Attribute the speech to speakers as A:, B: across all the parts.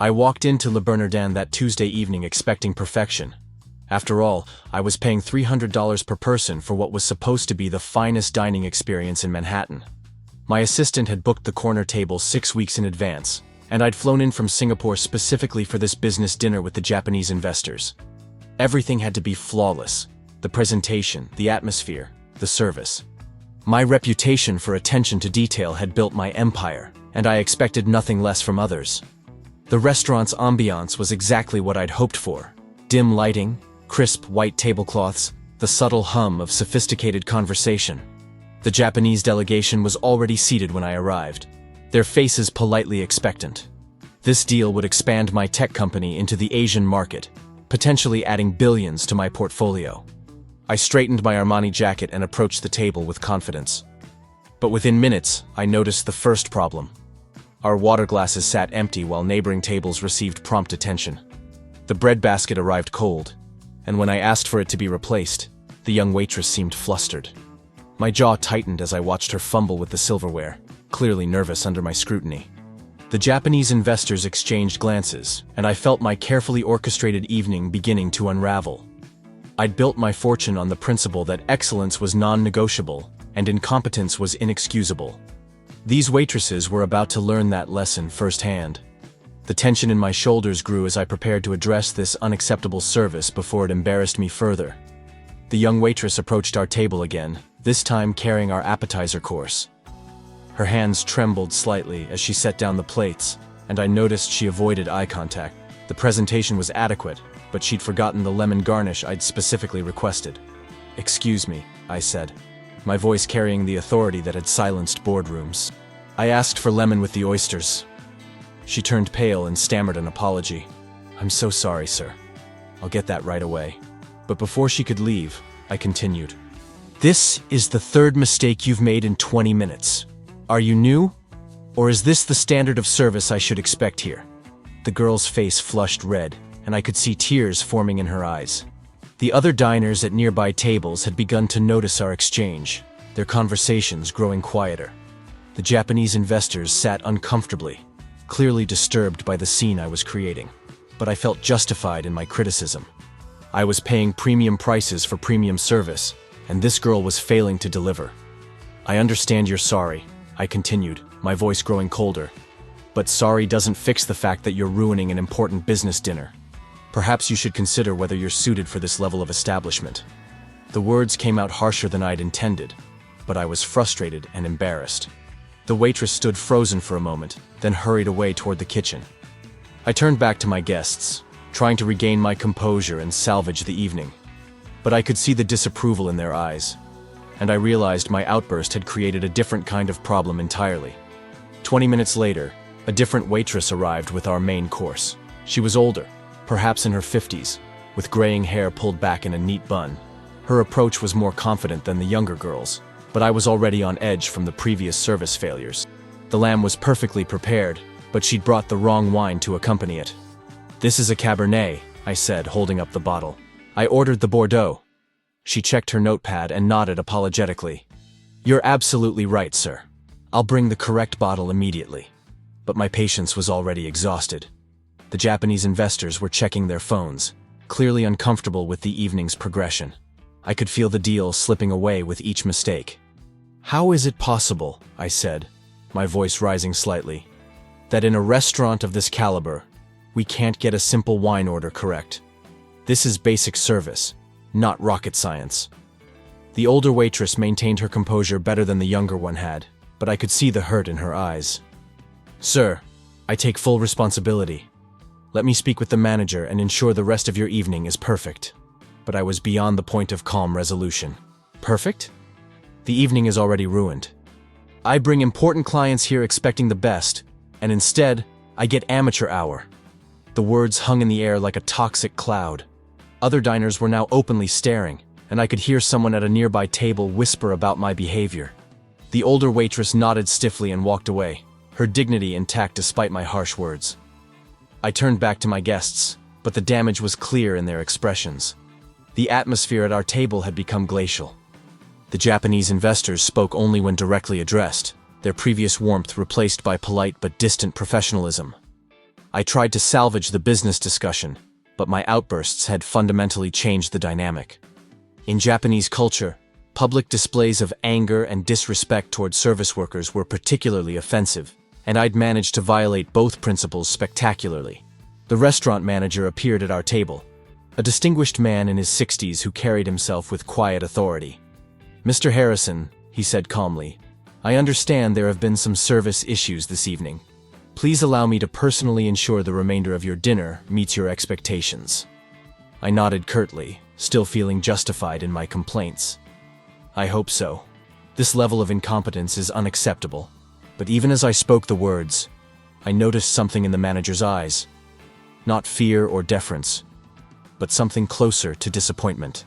A: I walked into Le Bernardin that Tuesday evening expecting perfection. After all, I was paying $300 per person for what was supposed to be the finest dining experience in Manhattan. My assistant had booked the corner table 6 weeks in advance, and I'd flown in from Singapore specifically for this business dinner with the Japanese investors. Everything had to be flawless: the presentation, the atmosphere, the service. My reputation for attention to detail had built my empire, and I expected nothing less from others. The restaurant's ambiance was exactly what I'd hoped for: dim lighting, crisp white tablecloths, the subtle hum of sophisticated conversation. The Japanese delegation was already seated when I arrived, their faces politely expectant. This deal would expand my tech company into the Asian market, potentially adding billions to my portfolio. I straightened my Armani jacket and approached the table with confidence. But within minutes, I noticed the first problem. Our water glasses sat empty while neighboring tables received prompt attention. The bread basket arrived cold, and when I asked for it to be replaced, the young waitress seemed flustered. My jaw tightened as I watched her fumble with the silverware, clearly nervous under my scrutiny. The Japanese investors exchanged glances, and I felt my carefully orchestrated evening beginning to unravel. I'd built my fortune on the principle that excellence was non-negotiable and incompetence was inexcusable. These waitresses were about to learn that lesson firsthand. The tension in my shoulders grew as I prepared to address this unacceptable service before it embarrassed me further. The young waitress approached our table again, this time carrying our appetizer course. Her hands trembled slightly as she set down the plates, and I noticed she avoided eye contact. The presentation was adequate, but she'd forgotten the lemon garnish I'd specifically requested. "Excuse me," I said, my voice carrying the authority that had silenced boardrooms. "I asked for lemon with the oysters." She turned pale and stammered an apology. "I'm so sorry, sir. I'll get that right away." But before she could leave, I continued. "This is the third mistake you've made in 20 minutes. Are you new? Or is this the standard of service I should expect here?" The girl's face flushed red, and I could see tears forming in her eyes. The other diners at nearby tables had begun to notice our exchange, their conversations growing quieter. The Japanese investors sat uncomfortably, clearly disturbed by the scene I was creating. But I felt justified in my criticism. I was paying premium prices for premium service, and this girl was failing to deliver. "I understand you're sorry," I continued, my voice growing colder. "But sorry doesn't fix the fact that you're ruining an important business dinner. Perhaps you should consider whether you're suited for this level of establishment." The words came out harsher than I'd intended, but I was frustrated and embarrassed. The waitress stood frozen for a moment, then hurried away toward the kitchen. I turned back to my guests, trying to regain my composure and salvage the evening. But I could see the disapproval in their eyes, and I realized my outburst had created a different kind of problem entirely. 20 minutes later, a different waitress arrived with our main course. She was older, perhaps in her 50s, with graying hair pulled back in a neat bun. Her approach was more confident than the younger girls, but I was already on edge from the previous service failures. The lamb was perfectly prepared, but she'd brought the wrong wine to accompany it. "This is a Cabernet," I said, holding up the bottle. "I ordered the Bordeaux." She checked her notepad and nodded apologetically. "You're absolutely right, sir. I'll bring the correct bottle immediately." But my patience was already exhausted. The Japanese investors were checking their phones, clearly uncomfortable with the evening's progression. I could feel the deal slipping away with each mistake. "How is it possible," I said, my voice rising slightly, "that in a restaurant of this caliber, we can't get a simple wine order correct? This is basic service, not rocket science." The older waitress maintained her composure better than the younger one had, but I could see the hurt in her eyes. "Sir, I take full responsibility. Let me speak with the manager and ensure the rest of your evening is perfect." But I was beyond the point of calm resolution. Perfect? The evening is already ruined. I bring important clients here expecting the best, and instead, I get amateur hour. The words hung in the air like a toxic cloud. Other diners were now openly staring, and I could hear someone at a nearby table whisper about my behavior. The older waitress nodded stiffly and walked away, her dignity intact despite my harsh words. I turned back to my guests, but the damage was clear in their expressions. The atmosphere at our table had become glacial. The Japanese investors spoke only when directly addressed, their previous warmth replaced by polite but distant professionalism. I tried to salvage the business discussion, but my outbursts had fundamentally changed the dynamic. In Japanese culture, public displays of anger and disrespect toward service workers were particularly offensive, and I'd managed to violate both principles spectacularly. The restaurant manager appeared at our table, a distinguished man in his 60s who carried himself with quiet authority. "Mr. Harrison," he said calmly, "I understand there have been some service issues this evening. Please allow me to personally ensure the remainder of your dinner meets your expectations." I nodded curtly, still feeling justified in my complaints. "I hope so. This level of incompetence is unacceptable." But even as I spoke the words, I noticed something in the manager's eyes. Not fear or deference, but something closer to disappointment.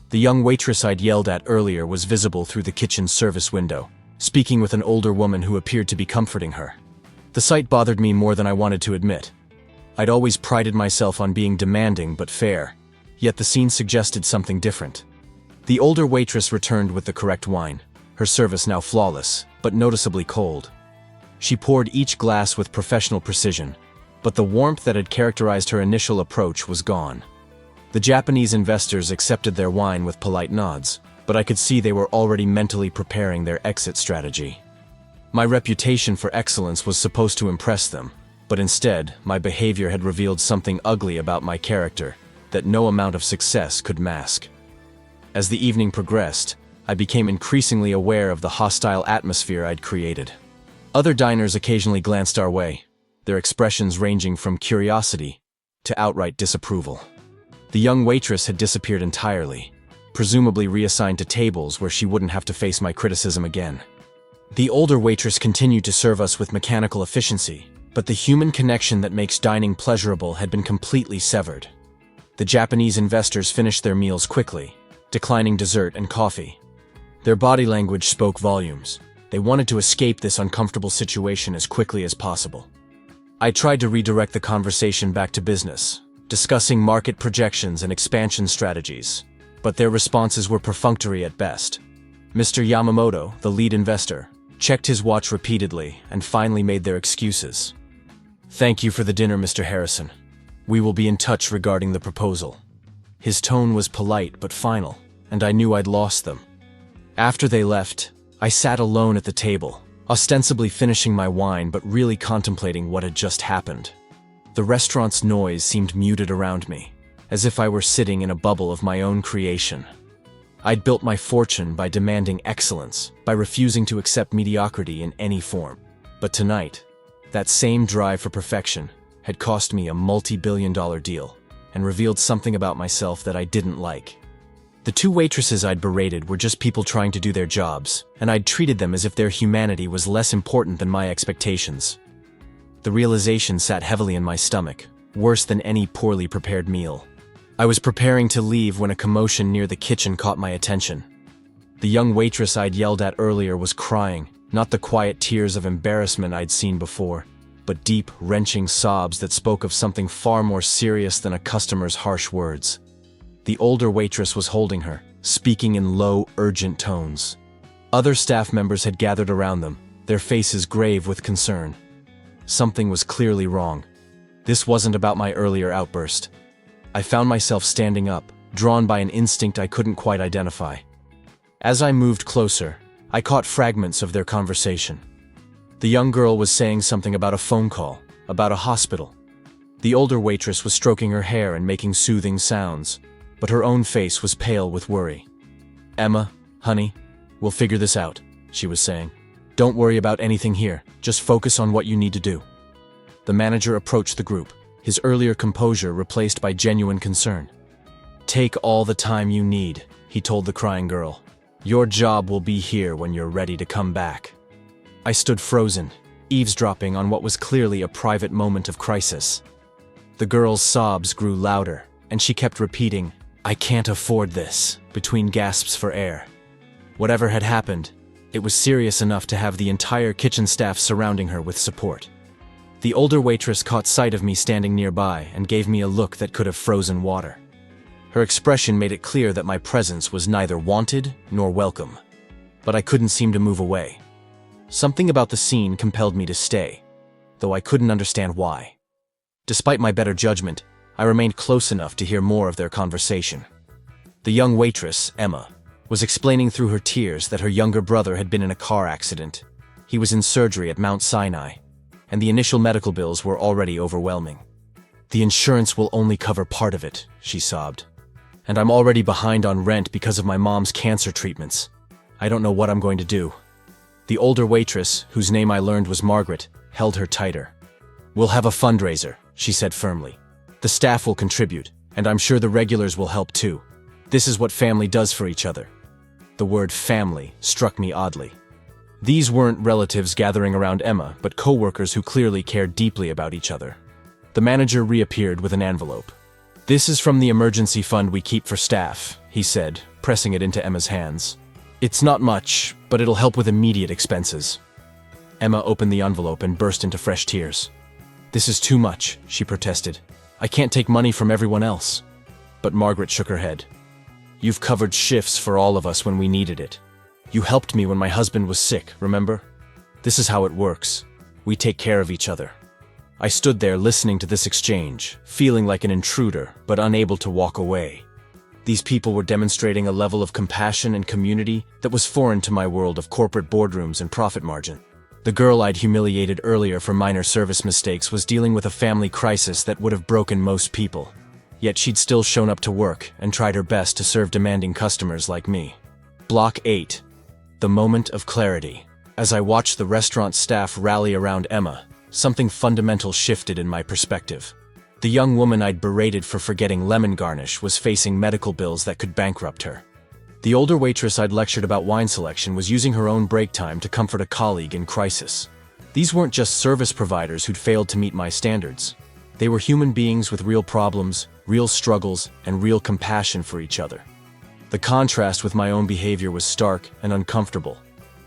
A: The young waitress I'd yelled at earlier was visible through the kitchen service window, speaking with an older woman who appeared to be comforting her. The sight bothered me more than I wanted to admit. I'd always prided myself on being demanding but fair, yet the scene suggested something different. The older waitress returned with the correct wine, her service now flawless, but noticeably cold. She poured each glass with professional precision, but the warmth that had characterized her initial approach was gone. The Japanese investors accepted their wine with polite nods, but I could see they were already mentally preparing their exit strategy. My reputation for excellence was supposed to impress them, but instead, my behavior had revealed something ugly about my character that no amount of success could mask. As the evening progressed, I became increasingly aware of the hostile atmosphere I'd created. Other diners occasionally glanced our way, their expressions ranging from curiosity to outright disapproval. The young waitress had disappeared entirely, presumably reassigned to tables where she wouldn't have to face my criticism again. The older waitress continued to serve us with mechanical efficiency, but the human connection that makes dining pleasurable had been completely severed. The Japanese investors finished their meals quickly, declining dessert and coffee. Their body language spoke volumes. They wanted to escape this uncomfortable situation as quickly as possible. I tried to redirect the conversation back to business, discussing market projections and expansion strategies, but their responses were perfunctory at best. Mr. Yamamoto, the lead investor, checked his watch repeatedly and finally made their excuses. "Thank you for the dinner, Mr. Harrison. We will be in touch regarding the proposal." His tone was polite but final, and I knew I'd lost them. After they left, I sat alone at the table, ostensibly finishing my wine but really contemplating what had just happened. The restaurant's noise seemed muted around me, as if I were sitting in a bubble of my own creation. I'd built my fortune by demanding excellence, by refusing to accept mediocrity in any form. But tonight, that same drive for perfection had cost me a multi-billion-dollar deal and revealed something about myself that I didn't like. The two waitresses I'd berated were just people trying to do their jobs, and I'd treated them as if their humanity was less important than my expectations. The realization sat heavily in my stomach, worse than any poorly prepared meal. I was preparing to leave when a commotion near the kitchen caught my attention. The young waitress I'd yelled at earlier was crying, not the quiet tears of embarrassment I'd seen before, but deep, wrenching sobs that spoke of something far more serious than a customer's harsh words. The older waitress was holding her, speaking in low, urgent tones. Other staff members had gathered around them, their faces grave with concern. Something was clearly wrong. This wasn't about my earlier outburst. I found myself standing up, drawn by an instinct I couldn't quite identify. As I moved closer, I caught fragments of their conversation. The young girl was saying something about a phone call, about a hospital. The older waitress was stroking her hair and making soothing sounds, but her own face was pale with worry. "Emma, honey, we'll figure this out," she was saying. "Don't worry about anything here, just focus on what you need to do." The manager approached the group, his earlier composure replaced by genuine concern. "Take all the time you need," he told the crying girl. "Your job will be here when you're ready to come back." I stood frozen, eavesdropping on what was clearly a private moment of crisis. The girl's sobs grew louder, and she kept repeating, "I can't afford this," between gasps for air. Whatever had happened, it was serious enough to have the entire kitchen staff surrounding her with support. The older waitress caught sight of me standing nearby and gave me a look that could have frozen water. Her expression made it clear that my presence was neither wanted nor welcome. But I couldn't seem to move away. Something about the scene compelled me to stay, though I couldn't understand why. Despite my better judgment, I remained close enough to hear more of their conversation. The young waitress, Emma, was explaining through her tears that her younger brother had been in a car accident. He was in surgery at Mount Sinai, and the initial medical bills were already overwhelming. "The insurance will only cover part of it," she sobbed. "And I'm already behind on rent because of my mom's cancer treatments. I don't know what I'm going to do." The older waitress, whose name I learned was Margaret, held her tighter. "We'll have a fundraiser," she said firmly. "The staff will contribute, and I'm sure the regulars will help too. This is what family does for each other." The word family struck me oddly. These weren't relatives gathering around Emma, but co-workers who clearly cared deeply about each other. The manager reappeared with an envelope. "This is from the emergency fund we keep for staff," he said, pressing it into Emma's hands. "It's not much, but it'll help with immediate expenses." Emma opened the envelope and burst into fresh tears. "This is too much," she protested. "I can't take money from everyone else." But Margaret shook her head. "You've covered shifts for all of us when we needed it. You helped me when my husband was sick, remember? This is how it works. We take care of each other." I stood there listening to this exchange, feeling like an intruder, but unable to walk away. These people were demonstrating a level of compassion and community that was foreign to my world of corporate boardrooms and profit margin. The girl I'd humiliated earlier for minor service mistakes was dealing with a family crisis that would have broken most people. Yet she'd still shown up to work and tried her best to serve demanding customers like me. Block 8. The moment of clarity. As I watched the restaurant staff rally around Emma, something fundamental shifted in my perspective. The young woman I'd berated for forgetting lemon garnish was facing medical bills that could bankrupt her. The older waitress I'd lectured about wine selection was using her own break time to comfort a colleague in crisis. These weren't just service providers who'd failed to meet my standards. They were human beings with real problems, real struggles, and real compassion for each other. The contrast with my own behavior was stark and uncomfortable.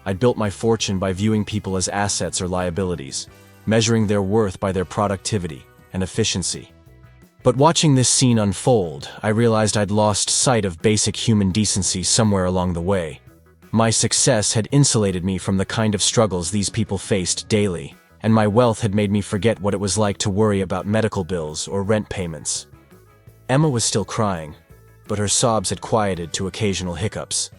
A: I'd built my fortune by viewing people as assets or liabilities, measuring their worth by their productivity and efficiency. But watching this scene unfold, I realized I'd lost sight of basic human decency somewhere along the way. My success had insulated me from the kind of struggles these people faced daily, and my wealth had made me forget what it was like to worry about medical bills or rent payments. Emma was still crying, but her sobs had quieted to occasional hiccups.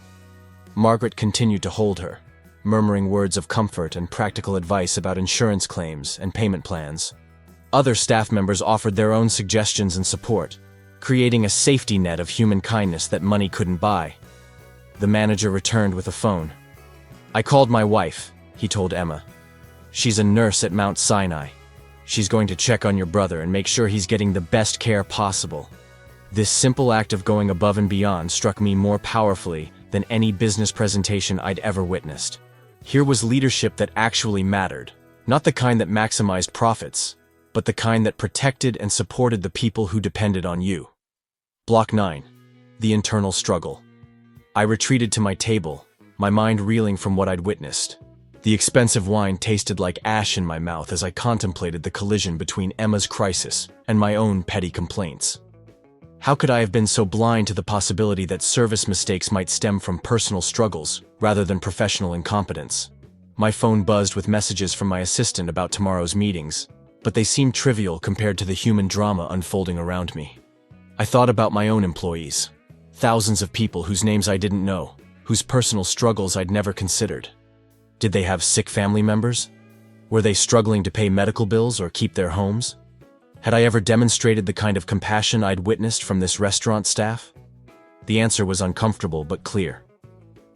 A: Margaret continued to hold her, murmuring words of comfort and practical advice about insurance claims and payment plans. Other staff members offered their own suggestions and support, creating a safety net of human kindness that money couldn't buy. The manager returned with a phone. "I called my wife," he told Emma. "She's a nurse at Mount Sinai. She's going to check on your brother and make sure he's getting the best care possible." This simple act of going above and beyond struck me more powerfully than any business presentation I'd ever witnessed. Here was leadership that actually mattered, not the kind that maximized profits, but the kind that protected and supported the people who depended on you. Block 9. The internal struggle. I retreated to my table, my mind reeling from what I'd witnessed. The expensive wine tasted like ash in my mouth as I contemplated the collision between Emma's crisis and my own petty complaints. How could I have been so blind to the possibility that service mistakes might stem from personal struggles rather than professional incompetence? My phone buzzed with messages from my assistant about tomorrow's meetings, but they seemed trivial compared to the human drama unfolding around me. I thought about my own employees, thousands of people whose names I didn't know, whose personal struggles I'd never considered. Did they have sick family members? Were they struggling to pay medical bills or keep their homes? Had I ever demonstrated the kind of compassion I'd witnessed from this restaurant staff? The answer was uncomfortable but clear.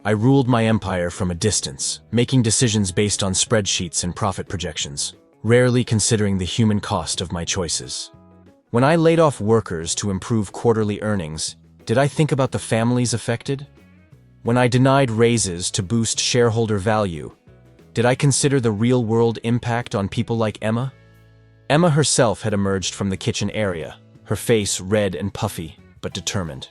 A: I ruled my empire from a distance, making decisions based on spreadsheets and profit projections, rarely considering the human cost of my choices. When I laid off workers to improve quarterly earnings, did I think about the families affected? When I denied raises to boost shareholder value, did I consider the real-world impact on people like Emma? Emma herself had emerged from the kitchen area, her face red and puffy, but determined.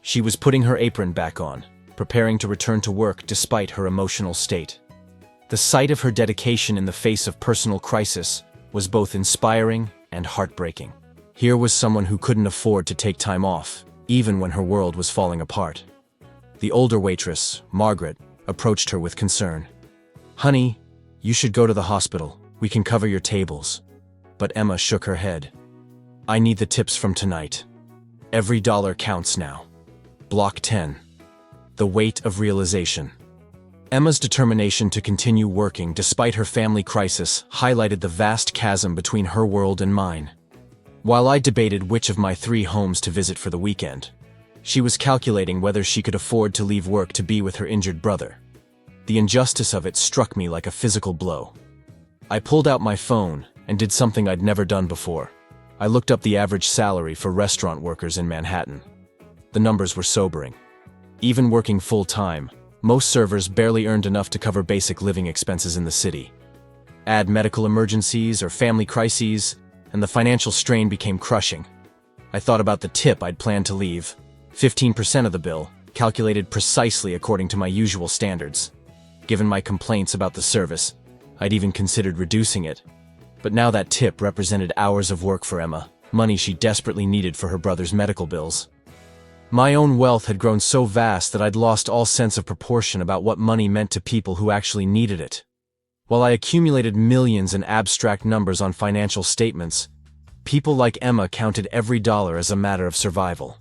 A: She was putting her apron back on, preparing to return to work despite her emotional state. The sight of her dedication in the face of personal crisis was both inspiring and heartbreaking. Here was someone who couldn't afford to take time off, even when her world was falling apart. The older waitress, Margaret, approached her with concern. "Honey, you should go to the hospital. We can cover your tables." But Emma shook her head. I need the tips from tonight. Every dollar counts now. Block 10. The weight of realization. Emma's determination to continue working despite her family crisis highlighted the vast chasm between her world and mine. While I debated which of my 3 homes to visit for the weekend, she was calculating whether she could afford to leave work to be with her injured brother. The injustice of it struck me like a physical blow. I pulled out my phone and did something I'd never done before. I looked up the average salary for restaurant workers in Manhattan. The numbers were sobering. Even working full-time, most servers barely earned enough to cover basic living expenses in the city. Add medical emergencies or family crises, and the financial strain became crushing. I thought about the tip I'd planned to leave, 15% of the bill, calculated precisely according to my usual standards. Given my complaints about the service, I'd even considered reducing it. But now that tip represented hours of work for Emma, money she desperately needed for her brother's medical bills. My own wealth had grown so vast that I'd lost all sense of proportion about what money meant to people who actually needed it. While I accumulated millions in abstract numbers on financial statements, people like Emma counted every dollar as a matter of survival.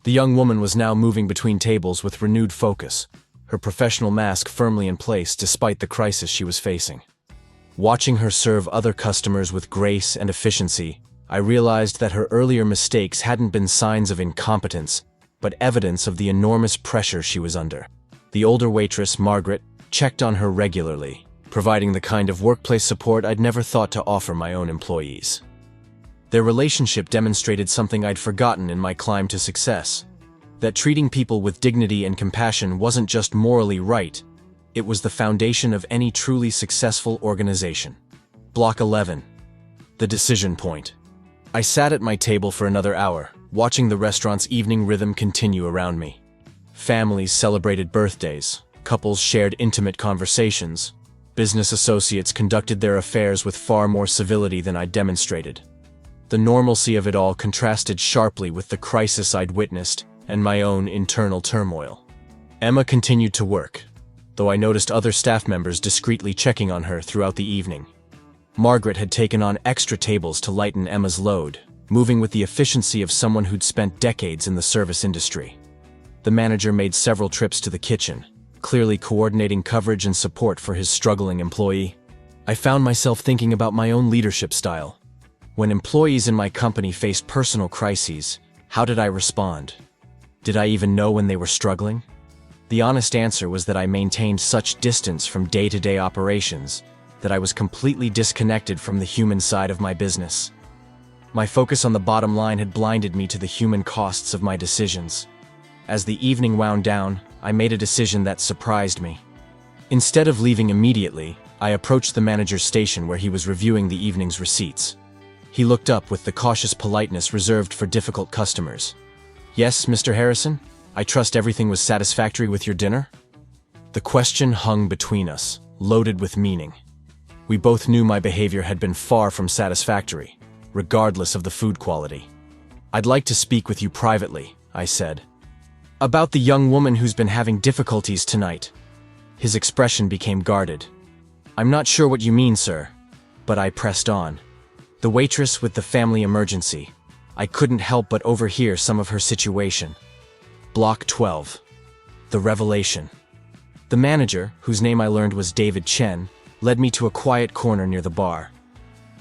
A: The young woman was now moving between tables with renewed focus, her professional mask firmly in place despite the crisis she was facing. Watching her serve other customers with grace and efficiency, I realized that her earlier mistakes hadn't been signs of incompetence, but evidence of the enormous pressure she was under. The older waitress, Margaret, checked on her regularly, providing the kind of workplace support I'd never thought to offer my own employees. Their relationship demonstrated something I'd forgotten in my climb to success: that treating people with dignity and compassion wasn't just morally right, it was the foundation of any truly successful organization. Block 11. The decision point. I sat at my table for another hour, watching the restaurant's evening rhythm continue around me. Families celebrated birthdays, couples shared intimate conversations, business associates conducted their affairs with far more civility than I'd demonstrated. The normalcy of it all contrasted sharply with the crisis I'd witnessed and my own internal turmoil. Emma continued to work, though I noticed other staff members discreetly checking on her throughout the evening. Margaret had taken on extra tables to lighten Emma's load, moving with the efficiency of someone who'd spent decades in the service industry. The manager made several trips to the kitchen, clearly coordinating coverage and support for his struggling employee. I found myself thinking about my own leadership style. When employees in my company faced personal crises, how did I respond? Did I even know when they were struggling? The honest answer was that I maintained such distance from day-to-day operations that I was completely disconnected from the human side of my business. My focus on the bottom line had blinded me to the human costs of my decisions. As the evening wound down, I made a decision that surprised me. Instead of leaving immediately, I approached the manager's station where he was reviewing the evening's receipts. He looked up with the cautious politeness reserved for difficult customers. "Yes, Mr. Harrison? I trust everything was satisfactory with your dinner?" The question hung between us, loaded with meaning. We both knew my behavior had been far from satisfactory, regardless of the food quality. "I'd like to speak with you privately," I said. "About the young woman who's been having difficulties tonight." His expression became guarded. "I'm not sure what you mean, sir." But I pressed on. "The waitress with the family emergency. I couldn't help but overhear some of her situation." Block 12. The revelation. The manager, whose name I learned was David Chen, led me to a quiet corner near the bar.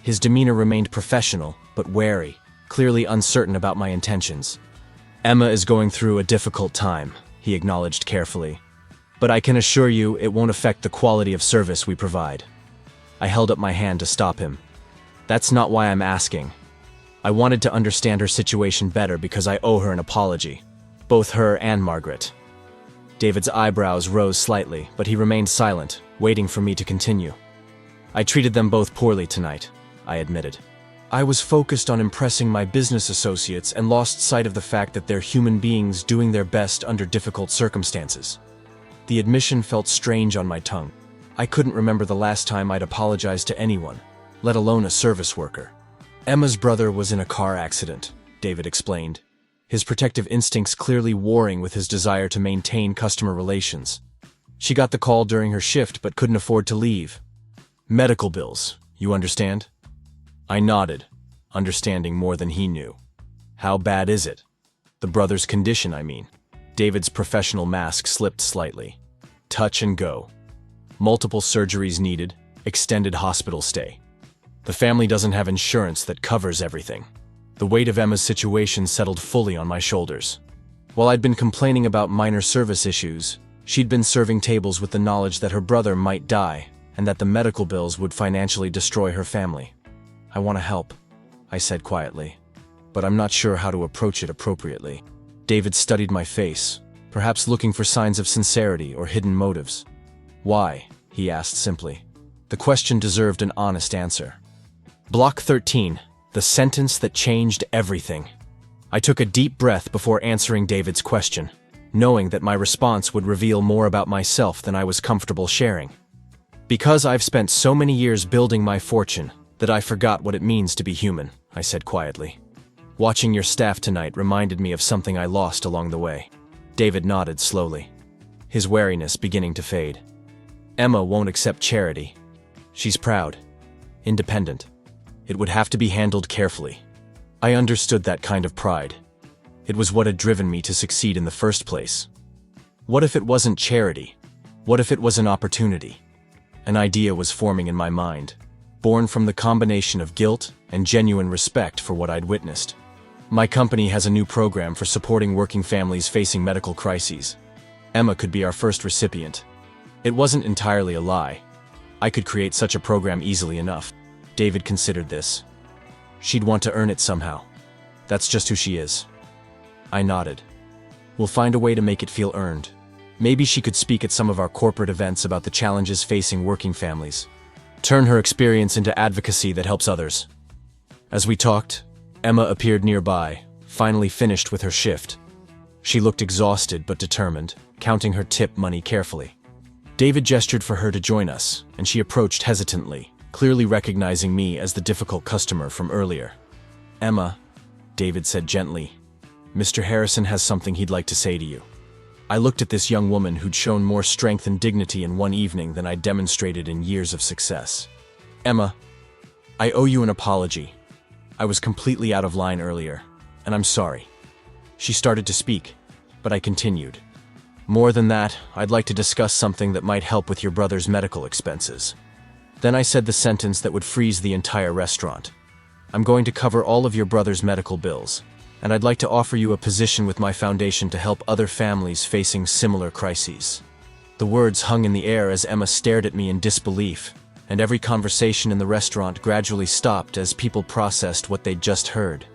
A: His demeanor remained professional, but wary, clearly uncertain about my intentions. "Emma is going through a difficult time," he acknowledged carefully. "But I can assure you it won't affect the quality of service we provide." I held up my hand to stop him. "That's not why I'm asking. I wanted to understand her situation better because I owe her an apology. Both her and Margaret." David's eyebrows rose slightly, but he remained silent, waiting for me to continue. "I treated them both poorly tonight," I admitted. "I was focused on impressing my business associates and lost sight of the fact that they're human beings doing their best under difficult circumstances." The admission felt strange on my tongue. I couldn't remember the last time I'd apologized to anyone, let alone a service worker. "Emma's brother was in a car accident," David explained, his protective instincts clearly warring with his desire to maintain customer relations. "She got the call during her shift but couldn't afford to leave. Medical bills, you understand?" I nodded, understanding more than he knew. How bad is it? The brother's condition, I mean. David's professional mask slipped slightly. Touch and go. Multiple surgeries needed, extended hospital stay. The family doesn't have insurance that covers everything. The weight of Emma's situation settled fully on my shoulders. While I'd been complaining about minor service issues, she'd been serving tables with the knowledge that her brother might die and that the medical bills would financially destroy her family. I want to help, I said quietly, but I'm not sure how to approach it appropriately. David studied my face, perhaps looking for signs of sincerity or hidden motives. Why? He asked simply. The question deserved an honest answer. Block 13, the sentence that changed everything. I took a deep breath before answering David's question, knowing that my response would reveal more about myself than I was comfortable sharing. Because I've spent so many years building my fortune that I forgot what it means to be human, I said quietly. Watching your staff tonight reminded me of something I lost along the way. David nodded slowly, his wariness beginning to fade. Emma won't accept charity. She's proud, independent. It would have to be handled carefully. I understood that kind of pride. It was what had driven me to succeed in the first place. What if it wasn't charity? What if it was an opportunity? An idea was forming in my mind, born from the combination of guilt and genuine respect for what I'd witnessed. My company has a new program for supporting working families facing medical crises. Emma could be our first recipient. It wasn't entirely a lie. I could create such a program easily enough. David considered this. She'd want to earn it somehow. That's just who she is. I nodded. We'll find a way to make it feel earned. Maybe she could speak at some of our corporate events about the challenges facing working families. Turn her experience into advocacy that helps others. As we talked, Emma appeared nearby, finally finished with her shift. She looked exhausted but determined, counting her tip money carefully. David gestured for her to join us, and she approached hesitantly, clearly recognizing me as the difficult customer from earlier. Emma, David said gently, Mr. Harrison has something he'd like to say to you. I looked at this young woman who'd shown more strength and dignity in one evening than I'd demonstrated in years of success. Emma, I owe you an apology. I was completely out of line earlier, and I'm sorry. She started to speak, but I continued. More than that, I'd like to discuss something that might help with your brother's medical expenses. Then I said the sentence that would freeze the entire restaurant. I'm going to cover all of your brother's medical bills, and I'd like to offer you a position with my foundation to help other families facing similar crises. The words hung in the air as Emma stared at me in disbelief, and every conversation in the restaurant gradually stopped as people processed what they'd just heard.